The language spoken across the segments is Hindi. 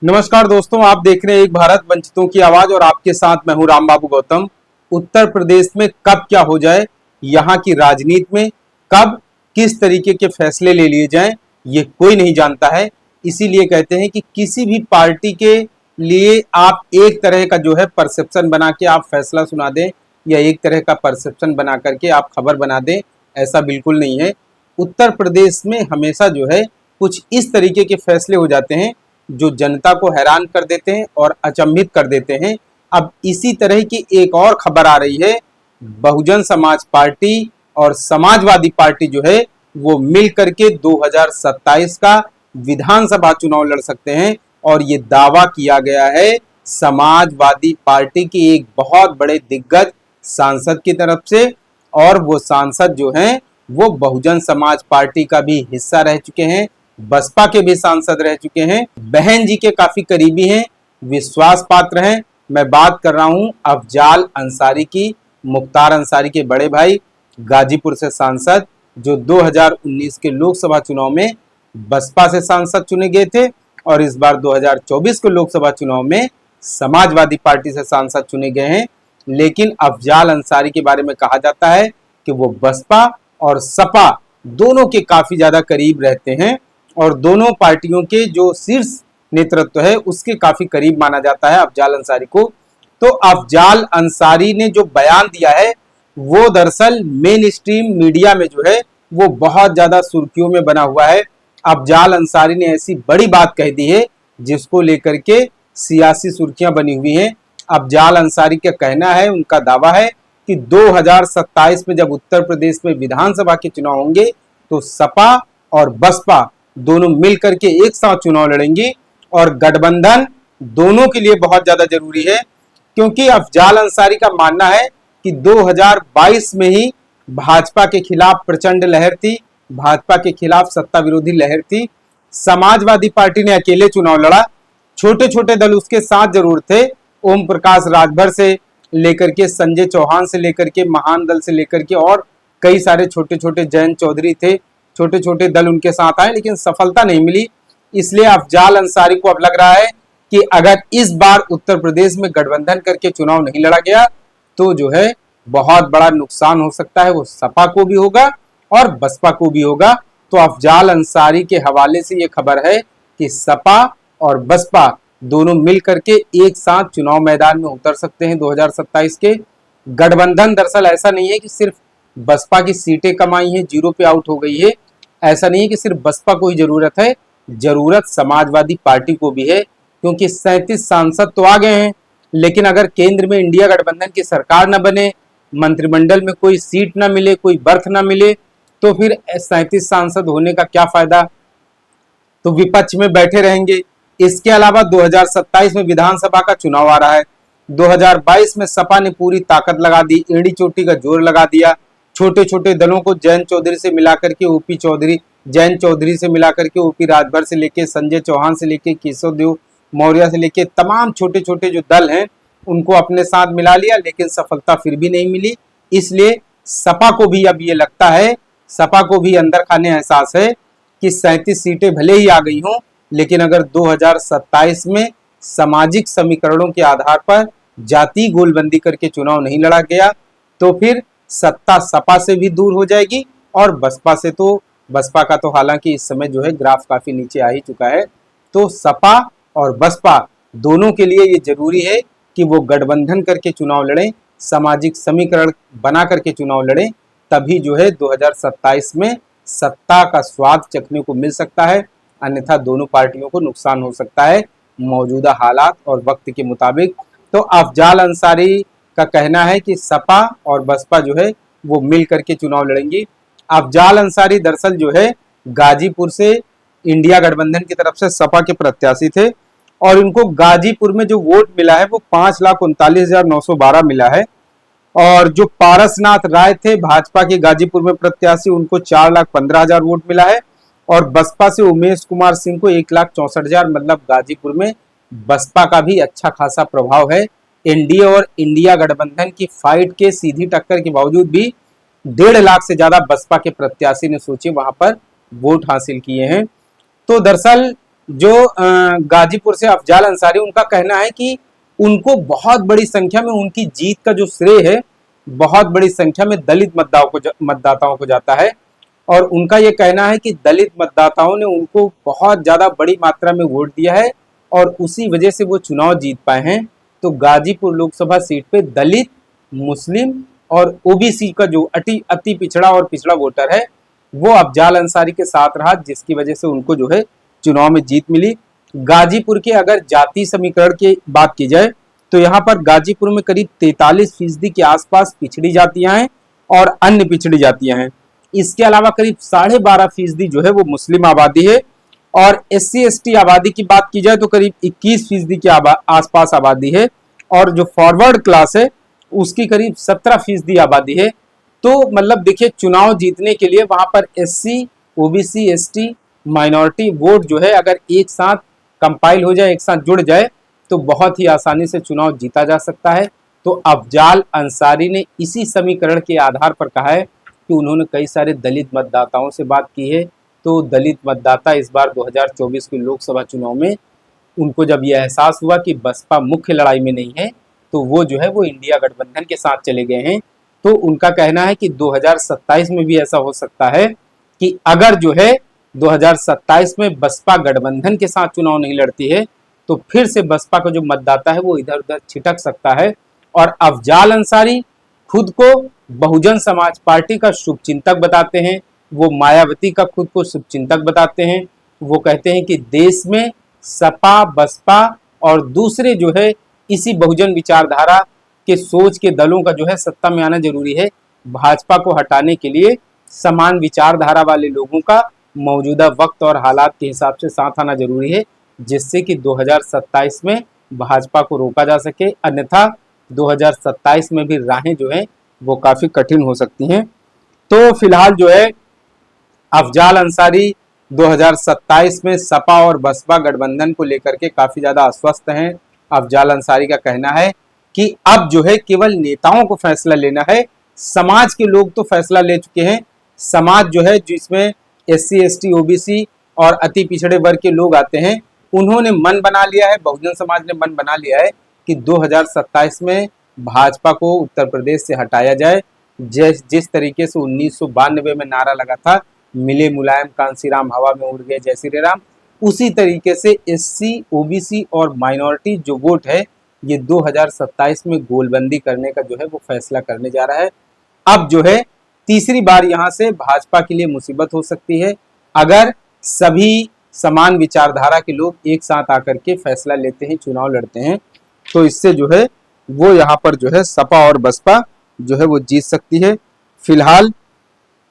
नमस्कार दोस्तों, आप देख रहे हैं एक भारत वंचितों की आवाज और आपके साथ मैं हूं राम बाबू गौतम। उत्तर प्रदेश में कब क्या हो जाए, यहाँ की राजनीति में कब किस तरीके के फैसले ले लिए जाएं, ये कोई नहीं जानता है। इसीलिए कहते हैं कि किसी भी पार्टी के लिए आप एक तरह का जो है परसेप्शन बना के आप फैसला सुना दें या एक तरह का परसेप्शन बना करके आप खबर बना दें, ऐसा बिल्कुल नहीं है। उत्तर प्रदेश में हमेशा जो है कुछ इस तरीके के फैसले हो जाते हैं जो जनता को हैरान कर देते हैं और अचंभित कर देते हैं। अब इसी तरह की एक और खबर आ रही है, बहुजन समाज पार्टी और समाजवादी पार्टी जो है वो मिल करके 2027 का विधानसभा चुनाव लड़ सकते हैं और ये दावा किया गया है समाजवादी पार्टी की एक बहुत बड़े दिग्गज सांसद की तरफ से। और वो सांसद जो हैं वो बहुजन समाज पार्टी का भी हिस्सा रह चुके हैं, बसपा के भी सांसद रह चुके हैं, बहन जी के काफी करीबी हैं, विश्वास पात्र हैं। मैं बात कर रहा हूं अफजाल अंसारी की, मुख्तार अंसारी के बड़े भाई, गाजीपुर से सांसद, जो 2019 के लोकसभा चुनाव में बसपा से सांसद चुने गए थे और इस बार 2024 के लोकसभा चुनाव में समाजवादी पार्टी से सांसद चुने गए हैं। लेकिन अफजाल अंसारी के बारे में कहा जाता है कि वो बसपा और सपा दोनों के काफी ज्यादा करीब रहते हैं और दोनों पार्टियों के जो शीर्ष नेतृत्व है उसके काफी करीब माना जाता है अफजाल अंसारी को। तो अफजाल अंसारी ने जो बयान दिया है वो दरअसल मेन स्ट्रीम मीडिया में जो है वो बहुत ज्यादा सुर्खियों में बना हुआ है। अफजाल अंसारी ने ऐसी बड़ी बात कह दी है जिसको लेकर के सियासी सुर्खियां बनी हुई हैं। अफजाल अंसारी का कहना है, उनका दावा है कि 2027 में जब उत्तर प्रदेश में विधानसभा के चुनाव होंगे तो सपा और बसपा दोनों मिलकर के एक साथ चुनाव लड़ेंगी और गठबंधन दोनों के लिए बहुत ज्यादा जरूरी है। क्योंकि अफजाल अंसारी का मानना है कि 2022 में ही भाजपा के खिलाफ प्रचंड लहर थी, भाजपा के खिलाफ सत्ता विरोधी लहर थी। समाजवादी पार्टी ने अकेले चुनाव लड़ा, छोटे छोटे दल उसके साथ जरूर थे, ओम प्रकाश राजभर से लेकर के संजय चौहान से लेकर के महान दल से लेकर के और कई सारे छोटे छोटे जयंत चौधरी थे, छोटे छोटे दल उनके साथ आए, लेकिन सफलता नहीं मिली। इसलिए अफजाल अंसारी को अब लग रहा है कि अगर इस बार उत्तर प्रदेश में गठबंधन करके चुनाव नहीं लड़ा गया तो जो है बहुत बड़ा नुकसान हो सकता है, वो सपा को भी होगा और बसपा को भी होगा। तो अफजाल अंसारी के हवाले से ये खबर है कि सपा और बसपा दोनों मिल करके एक साथ चुनाव मैदान में उतर सकते हैं 2027 के। गठबंधन दरअसल ऐसा नहीं है कि सिर्फ बसपा की सीटें कमाई हैं, जीरो पे आउट हो गई है, ऐसा नहीं है कि सिर्फ बसपा को ही जरूरत है, जरूरत समाजवादी पार्टी को भी है। क्योंकि 37 सांसद तो आ गए हैं, लेकिन अगर केंद्र में इंडिया गठबंधन की सरकार न बने, मंत्रिमंडल में कोई सीट न मिले, कोई बर्थ न मिले, तो फिर 37 सांसद होने का क्या फायदा, तो विपक्ष में बैठे रहेंगे। इसके अलावा 2027 में विधानसभा का चुनाव आ रहा है, 2022 में सपा ने पूरी ताकत लगा दी, एड़ी चोटी का जोर लगा दिया, छोटे छोटे दलों को जयंत चौधरी से मिलाकर के ओपी चौधरी, जयंत चौधरी से मिलाकर के ओपी राजभर से लेके संजय चौहान से लेके केशव देव मौर्य से लेके तमाम छोटे छोटे जो दल हैं उनको अपने साथ मिला लिया, लेकिन सफलता फिर भी नहीं मिली। इसलिए सपा को भी अब ये लगता है, सपा को भी अंदर खाने एहसास है कि 37 सीटें भले ही आ गई हों, लेकिन अगर 2027 में सामाजिक समीकरणों के आधार पर जाति गोलबंदी करके चुनाव नहीं लड़ा गया तो फिर सत्ता सपा से भी दूर हो जाएगी और बसपा से, तो बसपा का तो हालांकि इस समय जो है ग्राफ काफी नीचे आ ही चुका है। तो सपा और बसपा दोनों के लिए ये जरूरी है कि वो गठबंधन करके चुनाव लड़ें, सामाजिक समीकरण बना करके चुनाव लड़ें, तभी जो है 2027 में सत्ता का स्वाद चखने को मिल सकता है। अन्यथा दोनों पार्टियों को नुकसान हो सकता है मौजूदा हालात और वक्त के मुताबिक। तो अफजाल अंसारी का कहना है कि सपा और बसपा जो है वो मिल करके चुनाव लड़ेंगी। अफजाल अंसारी दरअसल जो है गाजीपुर से इंडिया गठबंधन की तरफ से सपा के प्रत्याशी थे और इनको गाजीपुर में जो वोट मिला है वो 5,39,912 मिला है। और जो पारसनाथ राय थे भाजपा के गाजीपुर में प्रत्याशी, उनको 4,15,000 वोट मिला है और बसपा से उमेश कुमार सिंह को 1,64,000, मतलब गाजीपुर में बसपा का भी अच्छा खासा प्रभाव है। एनडीए और इंडिया गठबंधन की फाइट के सीधी टक्कर के बावजूद भी 1.5 लाख से ज्यादा बसपा के प्रत्याशी ने सोचे वहां पर वोट हासिल किए हैं। तो दरअसल जो गाजीपुर से अफजाल अंसारी, उनका कहना है कि उनको बहुत बड़ी संख्या में उनकी जीत का जो श्रेय है बहुत बड़ी संख्या में दलित मतदाताओं को जाता है। और उनका यह कहना है कि दलित मतदाताओं ने उनको बहुत ज्यादा बड़ी मात्रा में वोट दिया है और उसी वजह से वो चुनाव जीत पाए हैं। तो गाजीपुर लोकसभा सीट पे दलित, मुस्लिम और ओबीसी का जो अति पिछड़ा और पिछड़ा वोटर है वो अफजाल अंसारी के साथ रहा, जिसकी वजह से उनको जो है चुनाव में जीत मिली। गाजीपुर के अगर जाति समीकरण की बात की जाए तो यहाँ पर गाजीपुर में करीब 43% के आसपास पिछड़ी जातियां हैं और अन्य पिछड़ी जातियां हैं। इसके अलावा करीब 12.5% जो है वो मुस्लिम आबादी है। और SC/ST आबादी की बात की जाए तो करीब 21% के आसपास आबादी है। और जो फॉरवर्ड क्लास है उसकी करीब 17% आबादी है। तो मतलब देखिए, चुनाव जीतने के लिए वहां पर SC, OBC, ST, minority vote जो है अगर एक साथ कंपाइल हो जाए, एक साथ जुड़ जाए तो बहुत ही आसानी से चुनाव जीता जा सकता है। तो अफजाल अंसारी ने इसी समीकरण के आधार पर कहा है कि उन्होंने कई सारे दलित मतदाताओं से बात की है। तो दलित मतदाता इस बार 2024 के लोकसभा चुनाव में उनको जब यह एहसास हुआ कि बसपा मुख्य लड़ाई में नहीं है तो वो जो है वो इंडिया गठबंधन के साथ चले गए हैं। तो उनका कहना है कि 2027 में भी ऐसा हो सकता है कि अगर जो है 2027 में बसपा गठबंधन के साथ चुनाव नहीं लड़ती है तो फिर से बसपा का जो मतदाता है वो इधर उधर छिटक सकता है। और अफजाल अंसारी खुद को बहुजन समाज पार्टी का शुभचिंतक बताते हैं, वो मायावती का खुद को शुभचिंतक बताते हैं। वो कहते हैं कि देश में सपा, बसपा और दूसरे जो है इसी बहुजन विचारधारा के सोच के दलों का जो है सत्ता में आना जरूरी है। भाजपा को हटाने के लिए समान विचारधारा वाले लोगों का मौजूदा वक्त और हालात के हिसाब से साथ आना जरूरी है, जिससे कि 2027 में भाजपा को रोका जा सके। अन्यथा 2027 में भी राहें जो हैं वो काफी कठिन हो सकती हैं। तो फिलहाल जो है अफजाल अंसारी 2027 में सपा और बसपा गठबंधन को लेकर के काफी ज्यादा आश्वस्त हैं। अफजाल अंसारी का कहना है कि अब जो है केवल नेताओं को फैसला लेना है, समाज के लोग तो फैसला ले चुके हैं। समाज जो है जिसमें SC/ST, OBC और अति पिछड़े वर्ग के लोग आते हैं, उन्होंने मन बना लिया है, बहुजन समाज ने मन बना लिया है कि 2027 में भाजपा को उत्तर प्रदेश से हटाया जाए। जिस तरीके से 1992 में नारा लगा था, मिले मुलायम कांसीराम हवा में उड़ गए जय श्री राम, उसी तरीके से SC, OBC और माइनॉरिटी जो वोट है ये 2027 में गोलबंदी करने का जो है वो फैसला करने जा रहा है। अब जो है तीसरी बार यहां से भाजपा के लिए मुसीबत हो सकती है अगर सभी समान विचारधारा के लोग एक साथ आकर के फैसला लेते हैं, चुनाव लड़ते हैं। तो इससे जो है वो यहाँ पर जो है सपा और बसपा जो है वो जीत सकती है। फिलहाल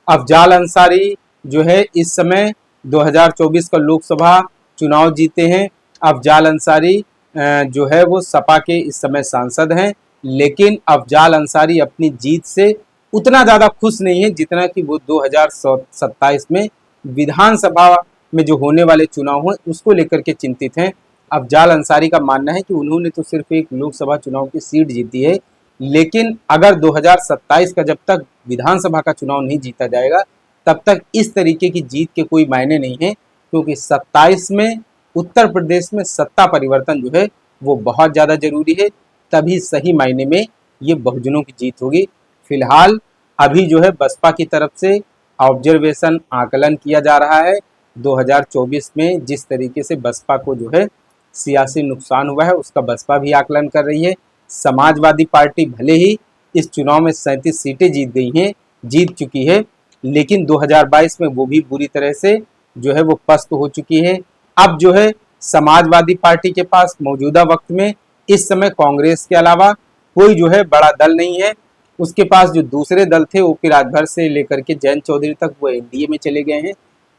अफजाल अंसारी जो है इस समय 2024 का लोकसभा चुनाव जीते हैं। अफजाल अंसारी जो है वो सपा के इस समय सांसद हैं, लेकिन अफजाल अंसारी अपनी जीत से उतना ज्यादा खुश नहीं है जितना कि वो 2027 में विधानसभा में जो होने वाले चुनाव हैं उसको लेकर के चिंतित हैं। अफजाल अंसारी का मानना है कि उन्होंने तो सिर्फ एक लोकसभा चुनाव की सीट जीती है, लेकिन अगर 2027 का जब तक विधानसभा का चुनाव नहीं जीता जाएगा तब तक इस तरीके की जीत के कोई मायने नहीं है, क्योंकि 27 में उत्तर प्रदेश में सत्ता परिवर्तन जो है वो बहुत ज़्यादा जरूरी है, तभी सही मायने में ये बहुजनों की जीत होगी। फिलहाल अभी जो है बसपा की तरफ से ऑब्जर्वेशन आकलन किया जा रहा है। 2024 में जिस तरीके से बसपा को जो है सियासी नुकसान हुआ है उसका बसपा भी आकलन कर रही है। समाजवादी पार्टी भले ही इस चुनाव में 37 सीटें जीत चुकी है, लेकिन 2022 में वो भी बुरी तरह से जो है वो पस्त हो चुकी है। अब जो है समाजवादी पार्टी के पास मौजूदा वक्त में इस समय कांग्रेस के अलावा कोई जो है बड़ा दल नहीं है। उसके पास जो दूसरे दल थे OP राजभर से लेकर के जयंत चौधरी तक वो NDA में चले गए हैं।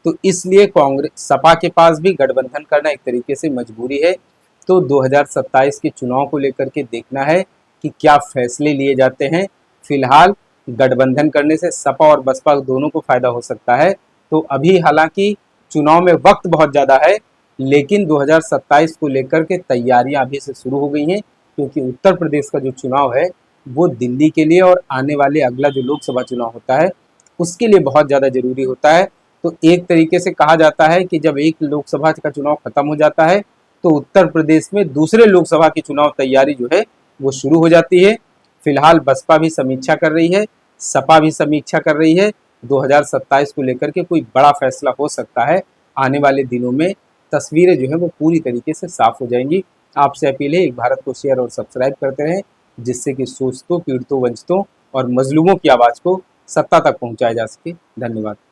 तो इसलिए कांग्रेस सपा के पास भी गठबंधन करना एक तरीके से मजबूरी है। तो 2027 के चुनाव को लेकर के देखना है कि क्या फैसले लिए जाते हैं। फिलहाल गठबंधन करने से सपा और बसपा दोनों को फायदा हो सकता है। तो अभी हालांकि चुनाव में वक्त बहुत ज़्यादा है, लेकिन 2027 को लेकर के तैयारियां अभी से शुरू हो गई हैं, क्योंकि उत्तर प्रदेश का जो चुनाव है वो दिल्ली के लिए और आने वाले अगला जो लोकसभा चुनाव होता है उसके लिए बहुत ज़्यादा जरूरी होता है। तो एक तरीके से कहा जाता है कि जब एक लोकसभा का चुनाव खत्म हो जाता है तो उत्तर प्रदेश में दूसरे लोकसभा की चुनाव तैयारी जो है वो शुरू हो जाती है। फिलहाल बसपा भी समीक्षा कर रही है, सपा भी समीक्षा कर रही है। 2027 को लेकर के कोई बड़ा फैसला हो सकता है। आने वाले दिनों में तस्वीरें जो है वो पूरी तरीके से साफ हो जाएंगी। आपसे अपील है, एक भारत को शेयर और सब्सक्राइब करते रहें, जिससे कि शोषितों, पीड़ितों, वंचितों और मजलूमों की आवाज़ को सत्ता तक पहुंचाया जा सके। धन्यवाद।